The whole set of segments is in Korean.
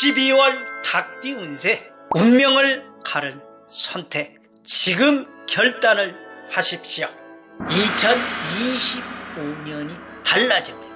12월 닭띠 운세, 운명을 가른 선택, 지금 결단을 하십시오. 2025년이 달라집니다.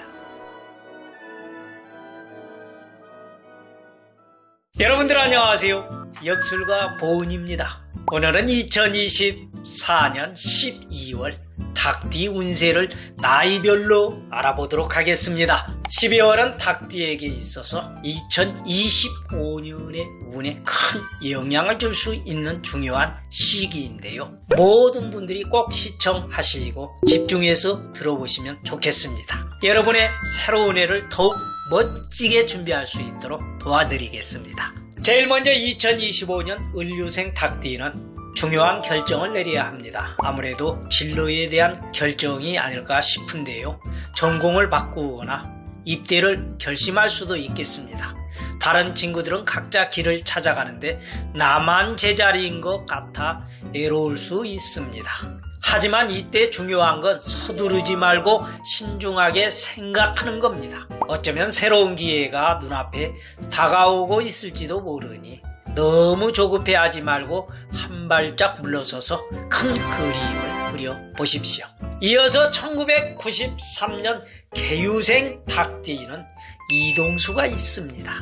여러분들 안녕하세요. 역술가 보은입니다. 오늘은 2024년 12월 닭띠 운세를 나이별로 알아보도록 하겠습니다. 12월은 닭띠에게 있어서 2025년의 운에 큰 영향을 줄 수 있는 중요한 시기인데요. 모든 분들이 꼭 시청하시고 집중해서 들어보시면 좋겠습니다. 여러분의 새로운 해를 더욱 멋지게 준비할 수 있도록 도와드리겠습니다. 제일 먼저 2025년 을류생 닭띠는 중요한 결정을 내려야 합니다. 아무래도 진로에 대한 결정이 아닐까 싶은데요. 전공을 바꾸거나 입대를 결심할 수도 있겠습니다. 다른 친구들은 각자 길을 찾아가는데 나만 제자리인 것 같아 외로울 수 있습니다. 하지만 이때 중요한 건 서두르지 말고 신중하게 생각하는 겁니다. 어쩌면 새로운 기회가 눈앞에 다가오고 있을지도 모르니 너무 조급해하지 말고 한 발짝 물러서서 큰 그림을 그려보십시오. 이어서 1993년 개유생 닭띠는 이동수가 있습니다.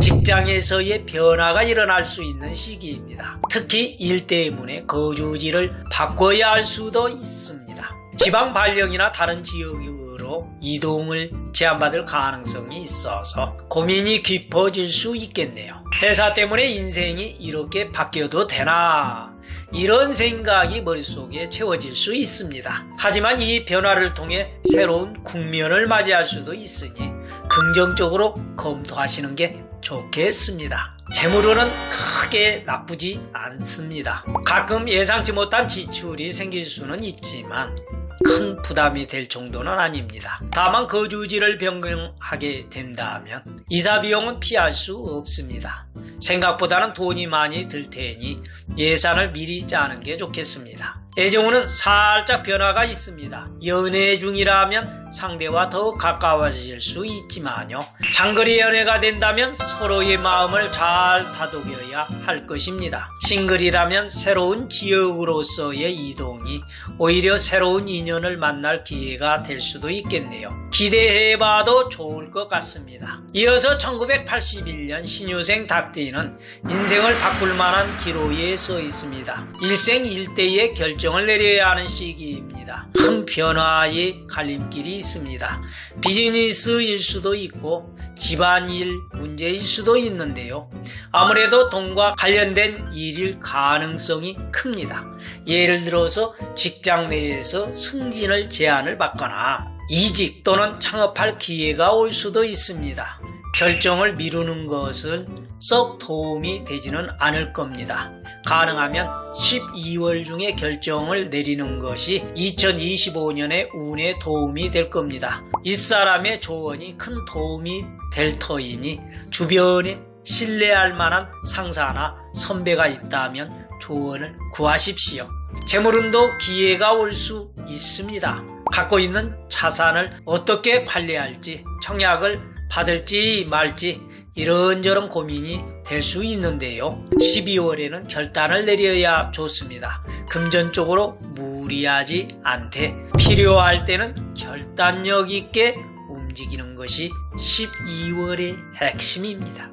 직장에서의 변화가 일어날 수 있는 시기입니다. 특히 일 때문에 거주지를 바꿔야 할 수도 있습니다. 지방 발령이나 다른 지역으로 이동을 제한받을 가능성이 있어서 고민이 깊어질 수 있겠네요. 회사 때문에 인생이 이렇게 바뀌어도 되나? 이런 생각이 머릿속에 채워질 수 있습니다. 하지만 이 변화를 통해 새로운 국면을 맞이할 수도 있으니 긍정적으로 검토하시는 게 좋겠습니다. 재물로는 크게 나쁘지 않습니다. 가끔 예상치 못한 지출이 생길 수는 있지만 큰 부담이 될 정도는 아닙니다. 다만 거주지를 변경하게 된다면 이사 비용은 피할 수 없습니다. 생각보다는 돈이 많이 들 테니 예산을 미리 짜는 게 좋겠습니다. 애정운은 살짝 변화가 있습니다. 연애 중이라면 상대와 더 가까워질 수 있지만요. 장거리 연애가 된다면 서로의 마음을 잘 다독여야 할 것입니다. 싱글이라면 새로운 지역으로서의 이동이 오히려 새로운 인연을 만날 기회가 될 수도 있겠네요. 기대해봐도 좋을 것 같습니다. 이어서 1981년 신유생 닭띠는 인생을 바꿀 만한 기로에 서 있습니다. 일생일대의 결정을 내려야 하는 시기입니다. 큰 변화의 갈림길이 있습니다. 비즈니스일 수도 있고 집안일 문제일 수도 있는데요. 아무래도 돈과 관련된 일일 가능성이 큽니다. 예를 들어서 직장 내에서 승진을 제안을 받거나 이직 또는 창업할 기회가 올 수도 있습니다. 결정을 미루는 것은 썩 도움이 되지는 않을 겁니다. 가능하면 12월 중에 결정을 내리는 것이 2025년의 운에 도움이 될 겁니다. 윗사람의 조언이 큰 도움이 될 터이니 주변에 신뢰할 만한 상사나 선배가 있다면 조언을 구하십시오. 재물운도 기회가 올 수 있습니다. 갖고 있는 자산을 어떻게 관리할지, 청약을 받을지 말지 이런저런 고민이 될 수 있는데요. 12월에는 결단을 내려야 좋습니다. 금전적으로 무리하지 않되 필요할 때는 결단력 있게 움직이는 것이 12월의 핵심입니다.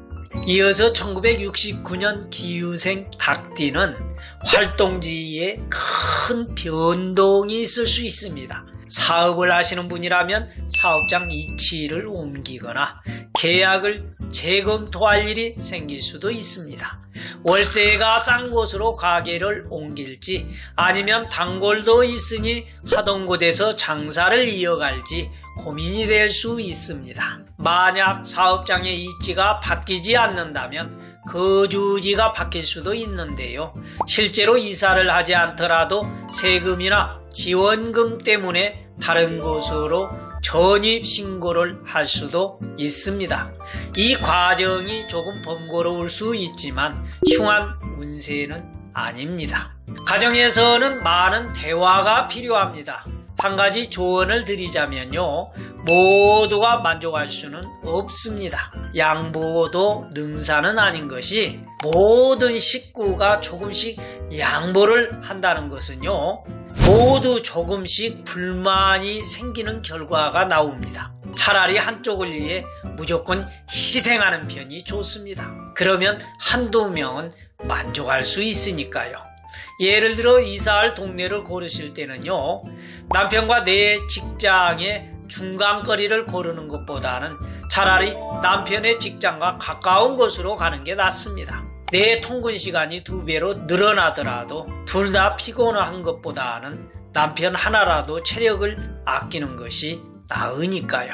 이어서 1969년 기유생 닭띠는 활동지에 큰 변동이 있을 수 있습니다. 사업을 하시는 분이라면 사업장 위치를 옮기거나 계약을 재검토할 일이 생길 수도 있습니다. 월세가 싼 곳으로 가게를 옮길지 아니면 단골도 있으니 하던 곳에서 장사를 이어갈지 고민이 될 수 있습니다. 만약 사업장의 위치가 바뀌지 않는다면 거주지가 바뀔 수도 있는데요. 실제로 이사를 하지 않더라도 세금이나 지원금 때문에 다른 곳으로 전입 신고를 할 수도 있습니다. 이 과정이 조금 번거로울 수 있지만 흉한 운세는 아닙니다. 가정에서는 많은 대화가 필요합니다. 한 가지 조언을 드리자면요. 모두가 만족할 수는 없습니다. 양보도 능사는 아닌 것이 모든 식구가 조금씩 양보를 한다는 것은요. 모두 조금씩 불만이 생기는 결과가 나옵니다. 차라리 한쪽을 위해 무조건 희생하는 편이 좋습니다. 그러면 한두 명은 만족할 수 있으니까요. 예를 들어 이사할 동네를 고르실 때는요. 남편과 내 직장의 중간거리를 고르는 것보다는 차라리 남편의 직장과 가까운 곳으로 가는 게 낫습니다. 내 통근 시간이 2배로 늘어나더라도 둘 다 피곤한 것보다는 남편 하나라도 체력을 아끼는 것이 나으니까요.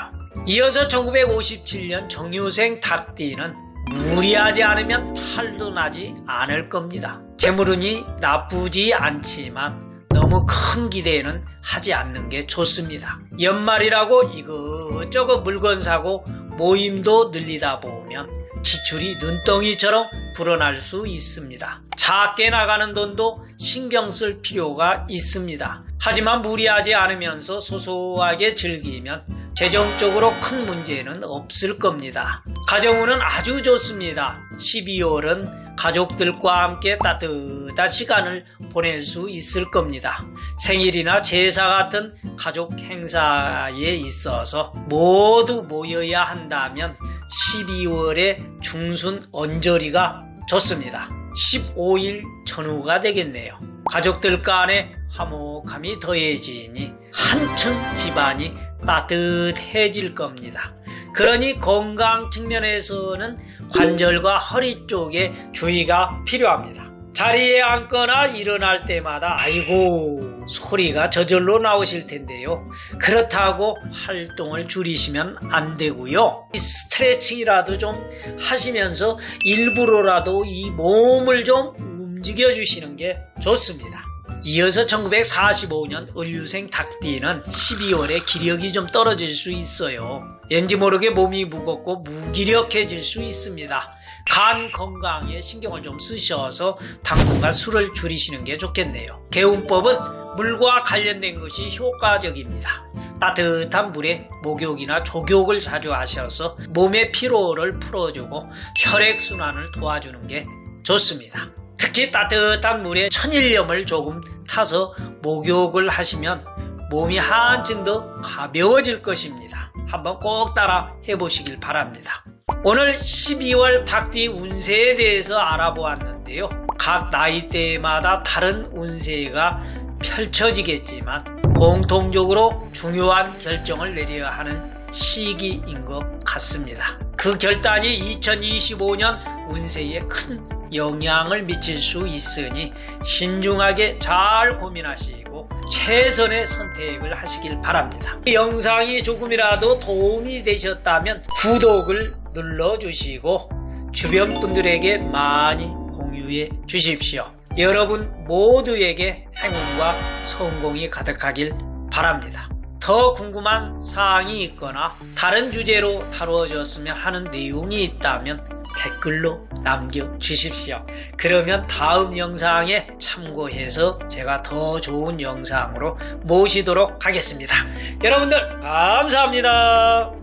이어서 1957년 정유생 닭띠는 무리하지 않으면 탈도 나지 않을 겁니다. 재물운이 나쁘지 않지만 너무 큰 기대는 하지 않는 게 좋습니다. 연말이라고 이것저것 물건 사고 모임도 늘리다 보면 지출이 눈덩이처럼 불어날 수 있습니다. 작게 나가는 돈도 신경 쓸 필요가 있습니다. 하지만 무리하지 않으면서 소소하게 즐기면 재정적으로 큰 문제는 없을 겁니다. 가정운은 아주 좋습니다. 12월은 가족들과 함께 따뜻한 시간을 보낼 수 있을 겁니다. 생일이나 제사 같은 가족 행사에 있어서 모두 모여야 한다면 12월의 중순 언저리가 좋습니다. 15일 전후가 되겠네요. 가족들 간의 화목함이 더해지니 한층 집안이 따뜻해질 겁니다. 그러니 건강 측면에서는 관절과 허리 쪽에 주의가 필요합니다. 자리에 앉거나 일어날 때마다 아이고 소리가 저절로 나오실 텐데요. 그렇다고 활동을 줄이시면 안 되고요. 스트레칭이라도 좀 하시면서 일부러라도 이 몸을 좀 움직여 주시는 게 좋습니다. 이어서 1945년 을류생 닭띠는 12월에 기력이 좀 떨어질 수 있어요. 왠지 모르게 몸이 무겁고 무기력해질 수 있습니다. 간 건강에 신경을 좀 쓰셔서 당분간 술을 줄이시는 게 좋겠네요. 개운법은 물과 관련된 것이 효과적입니다. 따뜻한 물에 목욕이나 족욕을 자주 하셔서 몸의 피로를 풀어주고 혈액순환을 도와주는 게 좋습니다. 특히 따뜻한 물에 천일염을 조금 타서 목욕을 하시면 몸이 한층 더 가벼워질 것입니다. 한번 꼭 따라 해보시길 바랍니다. 오늘 12월 닭띠 운세에 대해서 알아보았는데요. 각 나이대마다 다른 운세가 펼쳐지겠지만 공통적으로 중요한 결정을 내려야 하는 시기인 것 같습니다. 그 결단이 2025년 운세에 큰 영향을 미칠 수 있으니 신중하게 잘 고민하시고 최선의 선택을 하시길 바랍니다. 이 영상이 조금이라도 도움이 되셨다면 구독을 눌러주시고 주변 분들에게 많이 공유해 주십시오. 여러분 모두에게 행운과 성공이 가득하길 바랍니다. 더 궁금한 사항이 있거나 다른 주제로 다루어졌으면 하는 내용이 있다면 댓글로 남겨주십시오. 그러면 다음 영상에 참고해서 제가 더 좋은 영상으로 모시도록 하겠습니다. 여러분들 감사합니다.